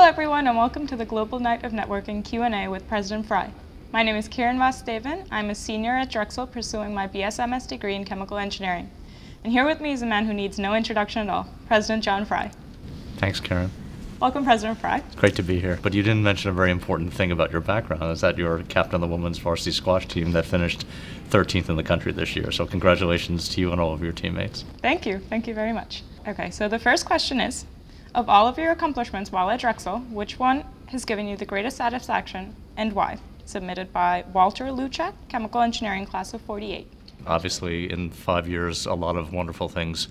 everyone, and welcome to the Global Night of Networking Q&A with President Fry. My name is Kieran Vasudevan. I'm a senior at Drexel pursuing my BS-MS degree in chemical engineering. And here with me is a man who needs no introduction at all, President John Fry. Thanks, Karen. Welcome, President Fry. It's great to be here. But you didn't mention a very important thing about your background, is that you're captain of the women's varsity squash team that finished 13th in the country this year. So congratulations to you and all of your teammates. Thank you. Thank you very much. Okay, so the first question is, of all of your accomplishments while at Drexel, which one has given you the greatest satisfaction and why? Submitted by Walter Luchak, Chemical Engineering Class of 48. Obviously, in 5 years, a lot of wonderful things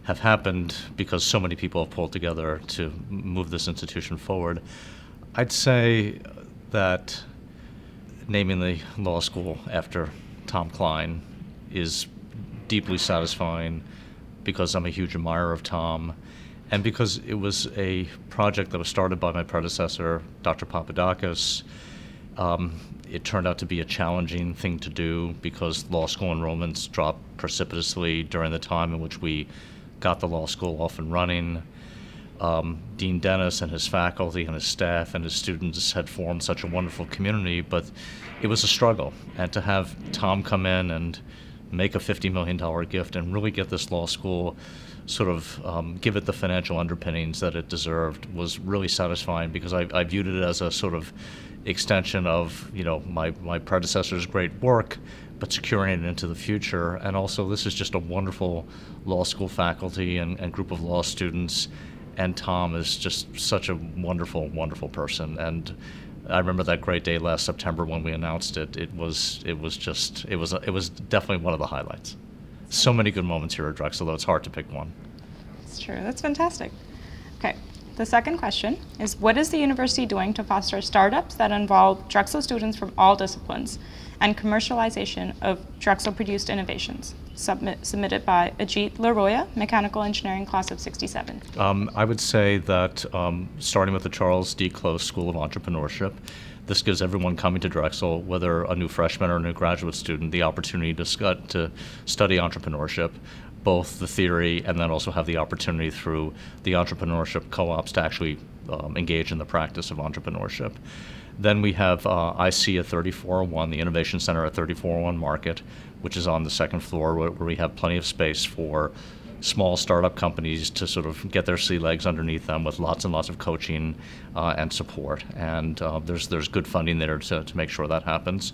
have happened because so many people have pulled together to move this institution forward. I'd say that naming the law school after Tom Klein is deeply satisfying because I'm a huge admirer of Tom and because it was a project that was started by my predecessor, Dr. Papadakis. It turned out to be a challenging thing to do because law school enrollments dropped precipitously during the time in which we got the law school off and running. Dean Dennis and his faculty and his staff and his students had formed such a wonderful community, but it was a struggle. And to have Tom come in and make a $50 million gift and really get this law school sort of give it the financial underpinnings that it deserved was really satisfying because I viewed it as a sort of extension of my predecessor's great work, but securing it into the future. And also this is just a wonderful law school faculty and group of law students, and Tom is just such a wonderful, wonderful person. And I remember that great day last September when we announced it. It was definitely one of the highlights. So many good moments here at Drexel, though it's hard to pick one. That's true. That's fantastic. Okay. The second question is, what is the university doing to foster startups that involve Drexel students from all disciplines and commercialization of Drexel-produced innovations? Submitted by Ajit Laroya, Mechanical Engineering Class of 67. I would say that starting with the Charles D. Close School of Entrepreneurship, this gives everyone coming to Drexel, whether a new freshman or a new graduate student, the opportunity to study entrepreneurship, both the theory and then also have the opportunity through the entrepreneurship co-ops to actually engage in the practice of entrepreneurship. Then we have IC at 3401, the Innovation Center at 3401 Market, which is on the second floor where we have plenty of space for small startup companies to sort of get their sea legs underneath them with lots and lots of coaching and support. And there's good funding there to make sure that happens.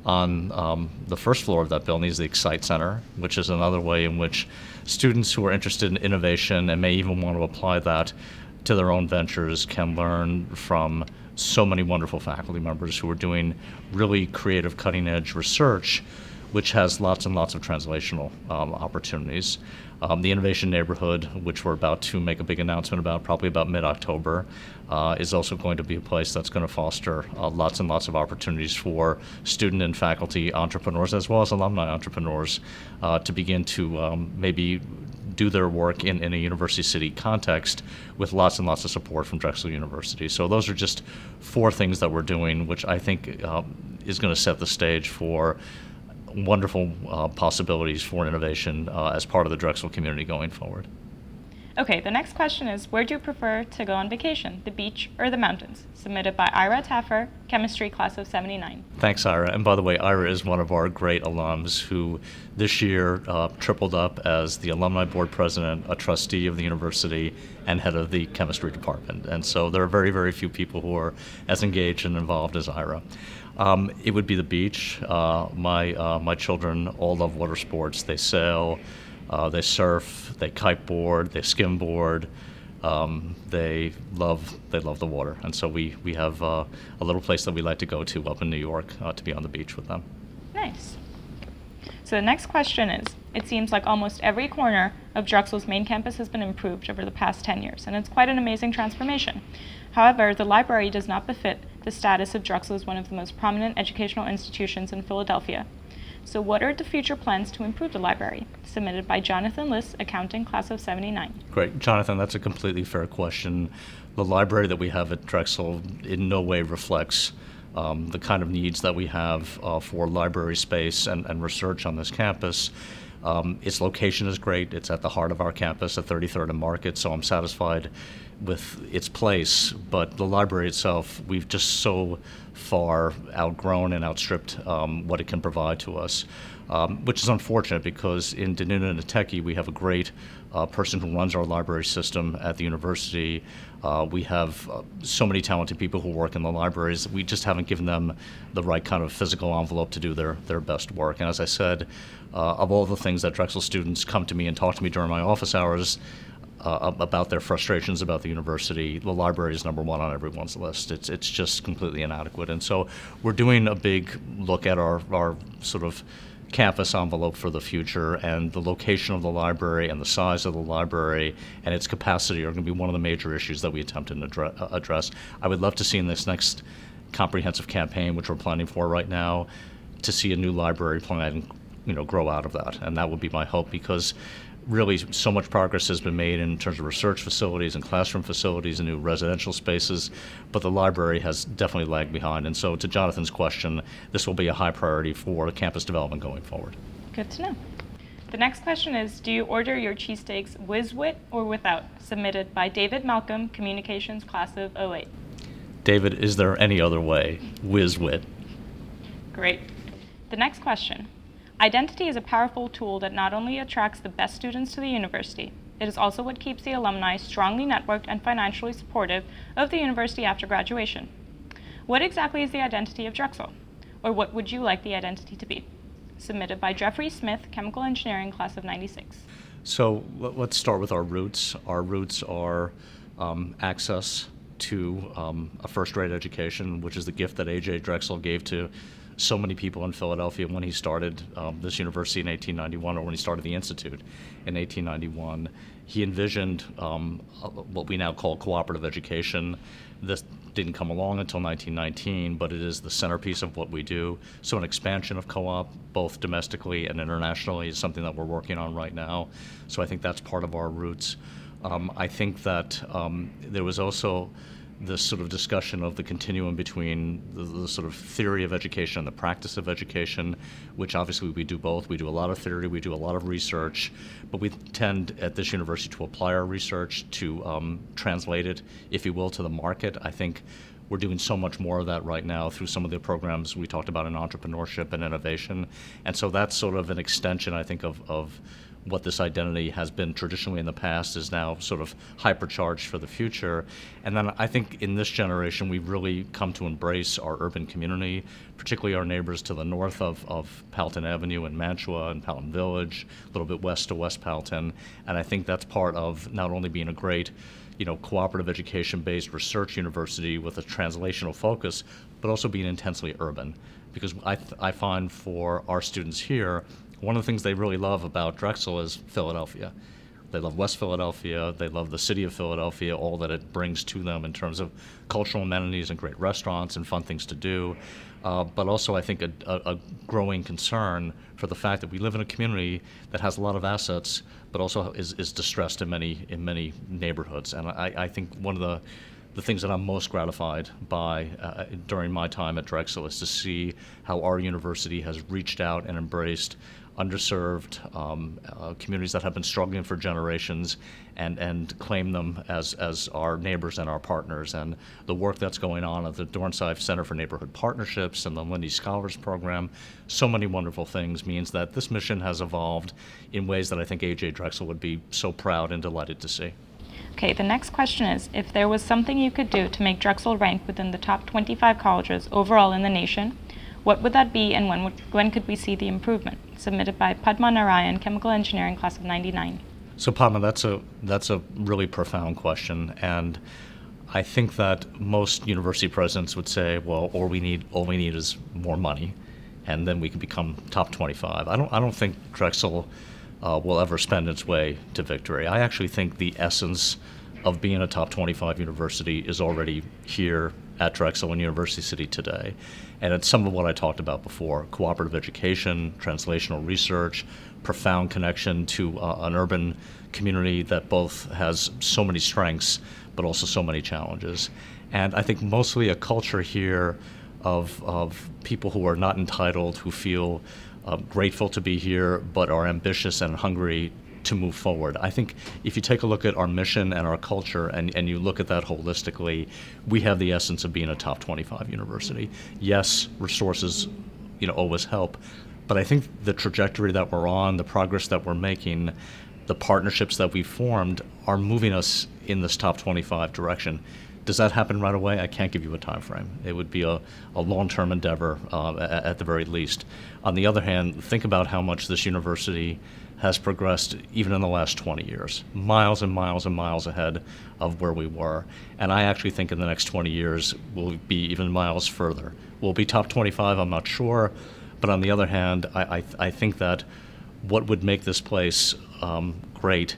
On the first floor of that building is the Excite Center, which is another way in which students who are interested in innovation and may even want to apply that to their own ventures can learn from so many wonderful faculty members who are doing really creative, cutting-edge research, which has lots and lots of translational opportunities. The Innovation Neighborhood, which we're about to make a big announcement about, probably about mid-October, is also going to be a place that's going to foster lots and lots of opportunities for student and faculty entrepreneurs, as well as alumni entrepreneurs, to begin to maybe do their work in a university city context with lots and lots of support from Drexel University. So those are just 4 things that we're doing, which I think is going to set the stage for wonderful possibilities for innovation as part of the Drexel community going forward. Okay, the next question is, where do you prefer to go on vacation, the beach or the mountains? Submitted by Ira Taffer, Chemistry Class of 79. Thanks, Ira. And by the way, Ira is one of our great alums who this year tripled up as the Alumni Board President, a trustee of the university, and head of the chemistry department. And so there are very, very few people who are as engaged and involved as Ira. It would be the beach. My children all love water sports. They sail, they surf, they kiteboard, they skimboard. They love the water, and so we have a little place that we like to go to up in New York to be on the beach with them. Nice. So the next question is, it seems like almost every corner of Drexel's main campus has been improved over the past 10 years, and it's quite an amazing transformation. However, the library does not befit the status of Drexel as one of the most prominent educational institutions in Philadelphia. So what are the future plans to improve the library? Submitted by Jonathan Liss, Accounting Class of 79. Great. Jonathan, that's a completely fair question. The library that we have at Drexel in no way reflects the kind of needs that we have for library space and research on this campus. Its location is great. It's at the heart of our campus at 33rd and Market, so I'm satisfied with its place, but the library itself, we've just so far outgrown and outstripped what it can provide to us, which is unfortunate because in Danuta Nteki we have a great person who runs our library system at the university. We have so many talented people who work in the libraries. We just haven't given them the right kind of physical envelope to do their best work. And as I said, of all the things that Drexel students come to me and talk to me during my office hours about their frustrations about the university, the library is number one on everyone's list. It's just completely inadequate. And so we're doing a big look at our sort of campus envelope for the future, and the location of the library and the size of the library and its capacity are going to be one of the major issues that we attempt to address. I would love to see in this next comprehensive campaign, which we're planning for right now, to see a new library plan, grow out of that. And that would be my hope, because really so much progress has been made in terms of research facilities and classroom facilities and new residential spaces, but the library has definitely lagged behind. And so to Jonathan's question, this will be a high priority for campus development going forward. Good to know. The next question is, do you order your cheesesteaks whiz-wit or without? Submitted by David Malcolm, Communications Class of '08. David, is there any other way? Whiz-wit. Great. The next question. Identity is a powerful tool that not only attracts the best students to the university, it is also what keeps the alumni strongly networked and financially supportive of the university after graduation. What exactly is the identity of Drexel? Or what would you like the identity to be? Submitted by Jeffrey Smith, Chemical Engineering, Class of '96. So let's start with our roots. Our roots are access to a first-rate education, which is the gift that A.J. Drexel gave to so many people in Philadelphia when he started this university in 1891, or when he started the Institute in 1891. He envisioned what we now call cooperative education. This didn't come along until 1919, but it is the centerpiece of what we do. So an expansion of co-op, both domestically and internationally, is something that we're working on right now. So I think that's part of our roots. I think that there was also this sort of discussion of the continuum between the sort of theory of education and the practice of education, which obviously we do both. We do a lot of theory, we do a lot of research, but we tend at this university to apply our research, to translate it, if you will, to the market. I think we're doing so much more of that right now through some of the programs we talked about in entrepreneurship and innovation. And so that's sort of an extension, I think, of what this identity has been traditionally in the past, is now sort of hypercharged for the future. And then I think in this generation, we've really come to embrace our urban community, particularly our neighbors to the north of Powelton Avenue and Mantua and Powelton Village, a little bit west to West Powelton. And I think that's part of not only being a great cooperative education-based research university with a translational focus, but also being intensely urban. Because I find for our students here, one of the things they really love about Drexel is Philadelphia. They love West Philadelphia, they love the city of Philadelphia, all that it brings to them in terms of cultural amenities and great restaurants and fun things to do. But also I think a growing concern for the fact that we live in a community that has a lot of assets, but also is distressed in many neighborhoods. And I think one of the things that I'm most gratified by during my time at Drexel is to see how our university has reached out and embraced underserved communities that have been struggling for generations, and claim them as our neighbors and our partners. And the work that's going on at the Dornsife Center for Neighborhood Partnerships and the Lindy Scholars Program, so many wonderful things, means that this mission has evolved in ways that I think A.J. Drexel would be so proud and delighted to see. Okay, the next question is, if there was something you could do to make Drexel rank within the top 25 colleges overall in the nation, what would that be, and when could we see the improvement? Submitted by Padma Narayan, Chemical Engineering, Class of '99. So Padma, that's a really profound question, and I think that most university presidents would say, well, all we need is more money, and then we can become top 25. I don't think Drexel will ever spend its way to victory. I actually think the essence of being a top 25 university is already here at Drexel and University City today. And it's some of what I talked about before: cooperative education, translational research, profound connection to an urban community that both has so many strengths but also so many challenges. And I think mostly a culture here of people who are not entitled, who feel grateful to be here, but are ambitious and hungry to move forward. I think if you take a look at our mission and our culture and you look at that holistically, we have the essence of being a top 25 university. Yes, resources, always help, but I think the trajectory that we're on, the progress that we're making, the partnerships that we've formed are moving us in this top 25 direction. Does that happen right away? I can't give you a time frame. It would be a long-term endeavor at the very least. On the other hand, think about how much this university has progressed even in the last 20 years, miles and miles and miles ahead of where we were. And I actually think in the next 20 years we'll be even miles further. We'll be top 25, I'm not sure, but on the other hand, I think that what would make this place great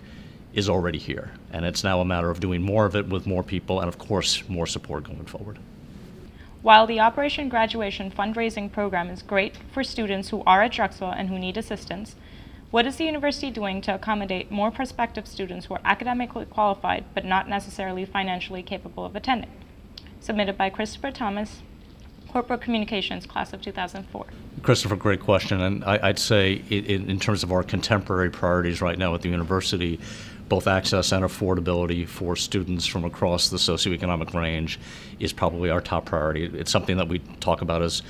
is already here. And it's now a matter of doing more of it with more people and, of course, more support going forward. While the Operation Graduation fundraising program is great for students who are at Drexel and who need assistance, what is the university doing to accommodate more prospective students who are academically qualified but not necessarily financially capable of attending? Submitted by Christopher Thomas, Corporate Communications, class of 2004. Christopher, great question. And I'd say in terms of our contemporary priorities right now at the university, both access and affordability for students from across the socioeconomic range is probably our top priority. It's something that we talk about as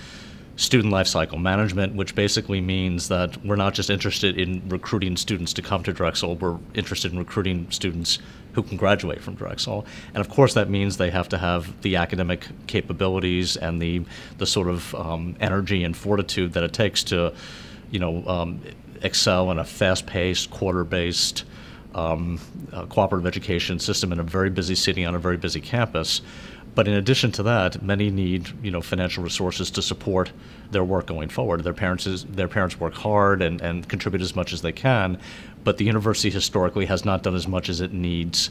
student life cycle management, which basically means that we're not just interested in recruiting students to come to Drexel, we're interested in recruiting students who can graduate from Drexel. And of course that means they have to have the academic capabilities and the sort of energy and fortitude that it takes to, excel in a fast-paced, quarter-based cooperative education system in a very busy city on a very busy campus. But in addition to that, many need financial resources to support their work going forward. Their parents work hard and contribute as much as they can, but the university historically has not done as much as it needs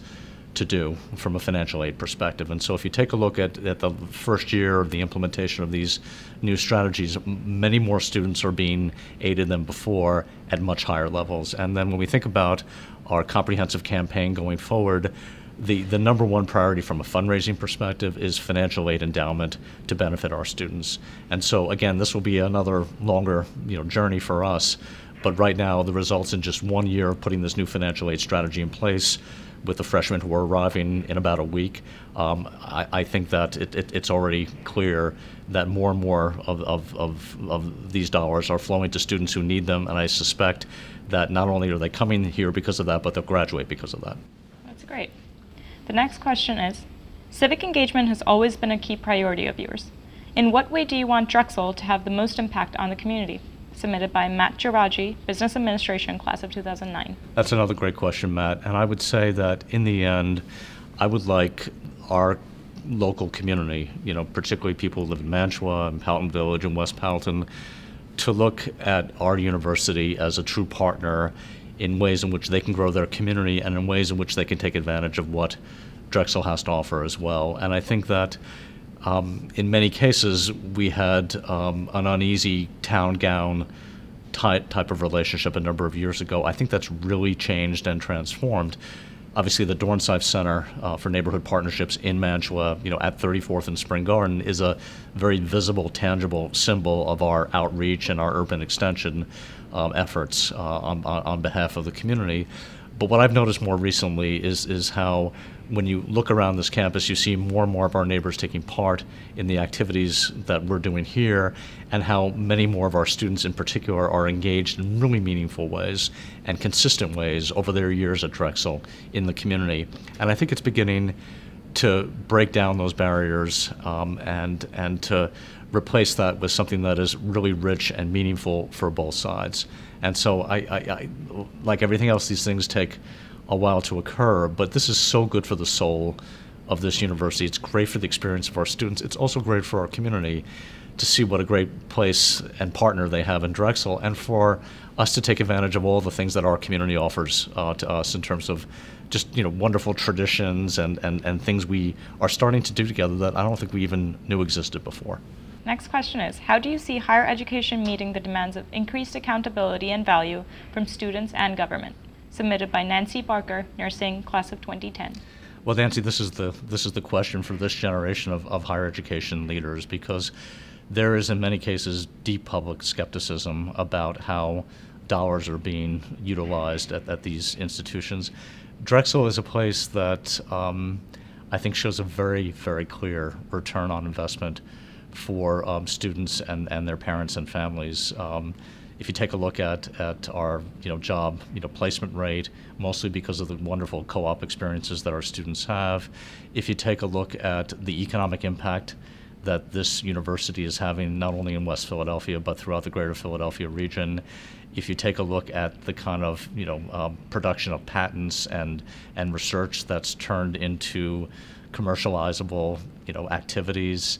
to do from a financial aid perspective. And so if you take a look at the first year of the implementation of these new strategies, many more students are being aided than before at much higher levels. And then when we think about our comprehensive campaign going forward, the number one priority from a fundraising perspective is financial aid endowment to benefit our students. And so again, this will be another longer journey for us, but right now the results in just 1 year of putting this new financial aid strategy in place with the freshmen who are arriving in about a week, I think that it's already clear that more and more of these dollars are flowing to students who need them, and I suspect that not only are they coming here because of that, but they'll graduate because of that. That's great. The next question is, civic engagement has always been a key priority of yours. In what way do you want Drexel to have the most impact on the community? Submitted by Matt Geraci, Business Administration, class of 2009. That's another great question, Matt. And I would say that in the end, I would like our local community, particularly people who live in Mantua and Powelton Village and West Powelton, to look at our university as a true partner in ways in which they can grow their community and in ways in which they can take advantage of what Drexel has to offer as well. And I think that in many cases we had an uneasy town gown type of relationship a number of years ago. I think that's really changed and transformed. Obviously, the Dornsife Center for Neighborhood Partnerships in Mantua, at 34th and Spring Garden, is a very visible, tangible symbol of our outreach and our urban extension efforts on behalf of the community. But what I've noticed more recently is how, when you look around this campus, you see more and more of our neighbors taking part in the activities that we're doing here, and how many more of our students in particular are engaged in really meaningful ways and consistent ways over their years at Drexel in the community. And I think it's beginning to break down those barriers and to replace that with something that is really rich and meaningful for both sides. And so I like everything else, these things take a while to occur, but this is so good for the soul of this university. It's great for the experience of our students. It's also great for our community to see what a great place and partner they have in Drexel, and for us to take advantage of all the things that our community offers to us in terms of just wonderful traditions and things we are starting to do together that I don't think we even knew existed before. Next question is, how do you see higher education meeting the demands of increased accountability and value from students and government? Submitted by Nancy Barker, Nursing, class of 2010. Well, Nancy, this is the question for this generation of higher education leaders, because there is in many cases deep public skepticism about how dollars are being utilized at these institutions. Drexel is a place that I think shows a very, very clear return on investment for students and their parents and families. If you take a look at our job placement rate, mostly because of the wonderful co-op experiences that our students have, if you take a look at the economic impact that this university is having not only in West Philadelphia but throughout the greater Philadelphia region, if you take a look at the kind of production of patents and research that's turned into commercializable activities,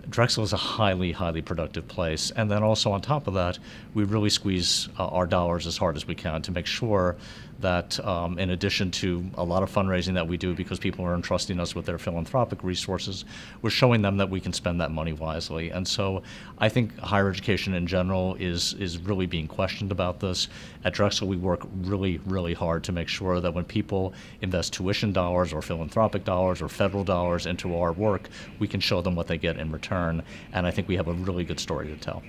Drexel is a highly, highly productive place. And then also on top of that, we really squeeze our dollars as hard as we can to make sure that in addition to a lot of fundraising that we do because people are entrusting us with their philanthropic resources, we're showing them that we can spend that money wisely. And so I think higher education in general is really being questioned about this. At Drexel, we work really, really hard to make sure that when people invest tuition dollars or philanthropic dollars or federal dollars into our work, we can show them what they get in return. And I think we have a really good story to tell.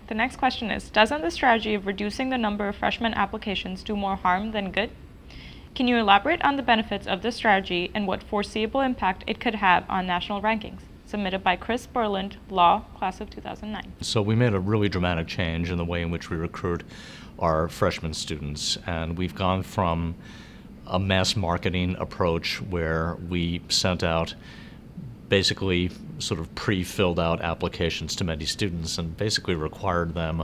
The next question is, doesn't the strategy of reducing the number of freshman applications do more harm than good? Can you elaborate on the benefits of this strategy and what foreseeable impact it could have on national rankings? Submitted by Chris Berland, Law, Class of 2009. So we made a really dramatic change in the way in which we recruit our freshman students, and we've gone from a mass marketing approach where we sent out basically sort of pre-filled out applications to many students and basically required them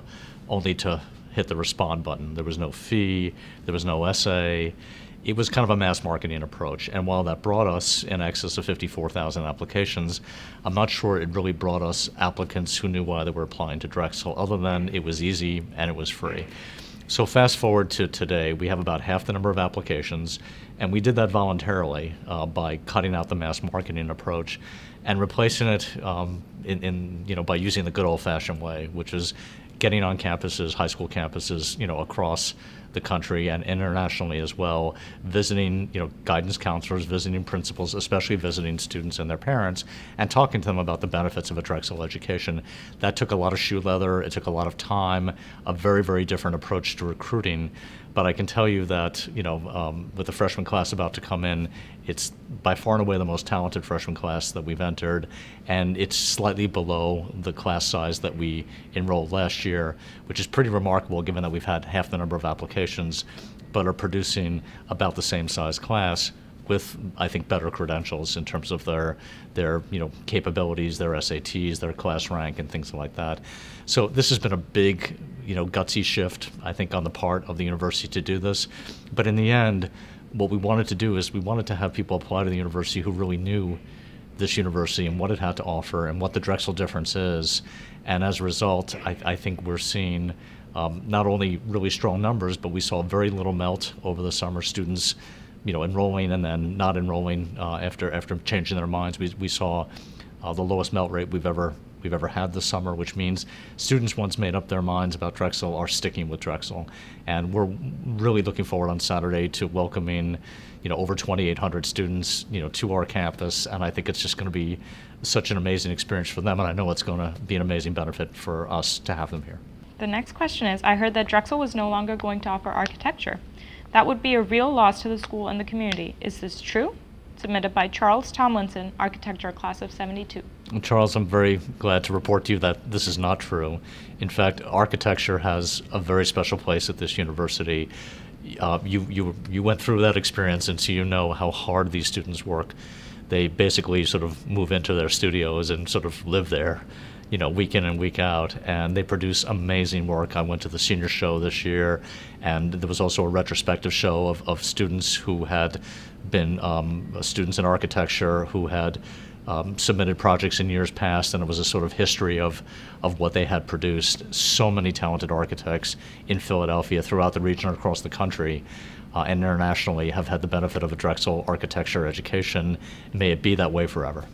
only to hit the respond button. There was no fee, there was no essay. It was kind of a mass marketing approach. And while that brought us in excess of 54,000 applications, I'm not sure it really brought us applicants who knew why they were applying to Drexel, other than it was easy and it was free. So fast forward to today, we have about half the number of applications, and we did that voluntarily by cutting out the mass marketing approach and replacing it by using the good old-fashioned way, which is getting on campuses, high school campuses, across the country and internationally as well, visiting, guidance counselors, visiting principals, especially visiting students and their parents, and talking to them about the benefits of a Drexel education. That took a lot of shoe leather, it took a lot of time, a very, very different approach to recruiting. But I can tell you that, with the freshman class about to come in, it's by far and away the most talented freshman class that we've entered, and it's slightly below the class size that we enrolled last year, which is pretty remarkable given that we've had half the number of applications, but are producing about the same size class with, I think, better credentials in terms of their capabilities, their SATs, their class rank, and things like that. So this has been a big, gutsy shift, I think, on the part of the university to do this. But in the end, what we wanted to do is we wanted to have people apply to the university who really knew this university and what it had to offer and what the Drexel difference is. And as a result, I think we're seeing not only really strong numbers, but we saw very little melt over the summer. Students enrolling and then not enrolling after changing their minds. We saw the lowest melt rate we've ever had this summer, which means students, once made up their minds about Drexel, are sticking with Drexel. And we're really looking forward on Saturday to welcoming over 2,800 students to our campus, and I think it's just going to be such an amazing experience for them, and I know it's going to be an amazing benefit for us to have them here. The next question is, I heard that Drexel was no longer going to offer architecture. That would be a real loss to the school and the community. Is this true? Submitted by Charles Tomlinson, Architecture, Class of 72. Charles, I'm very glad to report to you that this is not true. In fact, architecture has a very special place at this university. You went through that experience, and so you know how hard these students work. They basically sort of move into their studios and sort of live there, week in and week out, and they produce amazing work. I went to the senior show this year, and there was also a retrospective show of students who had been students in architecture who had submitted projects in years past, and it was a sort of history of what they had produced. So many talented architects in Philadelphia, throughout the region, across the country, and internationally have had the benefit of a Drexel architecture education. May it be that way forever.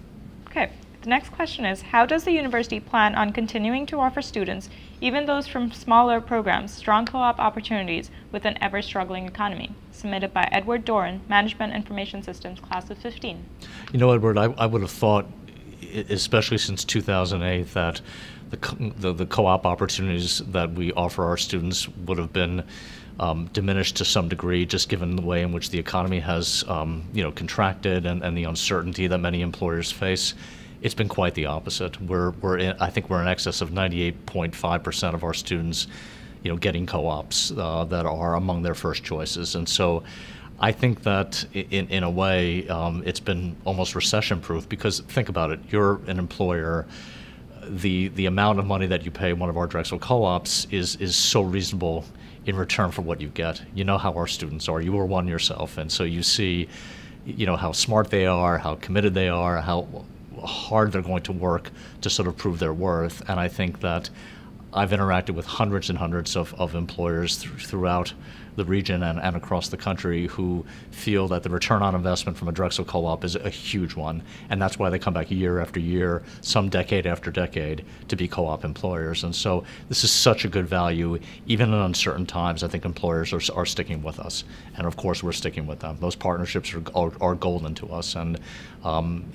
Okay. The next question is, how does the university plan on continuing to offer students, even those from smaller programs, strong co-op opportunities with an ever-struggling economy? Submitted by Edward Doran, Management Information Systems, Class of 15. Edward, I would have thought especially since 2008, that the co-op opportunities that we offer our students would have been diminished to some degree, just given the way in which the economy has contracted and the uncertainty that many employers face. It's been quite the opposite. I think we're in excess of 98.5% of our students, getting co-ops that are among their first choices. And so I think that in a way, it's been almost recession-proof, because think about it, you're an employer. The amount of money that you pay one of our Drexel co-ops is so reasonable in return for what you get. You know how our students are. You were one yourself, and so you see, how smart they are, how committed they are, how hard they're going to work to sort of prove their worth. And I think that I've interacted with hundreds and hundreds of employers throughout the region and across the country who feel that the return on investment from a Drexel co-op is a huge one, and that's why they come back year after year, some decade after decade, to be co-op employers. And so this is such a good value. Even in uncertain times, I think employers are sticking with us, and of course we're sticking with them. Those partnerships are golden to us, and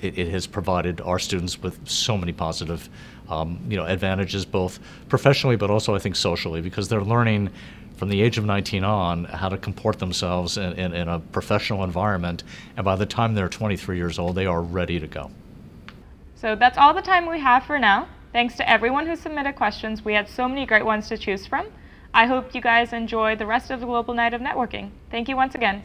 it has provided our students with so many positive advantages, both professionally but also I think socially, because they're learning from the age of 19 on how to comport themselves in a professional environment, and by the time they're 23 years old, they are ready to go. So that's all the time we have for now. Thanks to everyone who submitted questions. We had so many great ones to choose from. I hope you guys enjoy the rest of the Global Night of Networking. Thank you once again.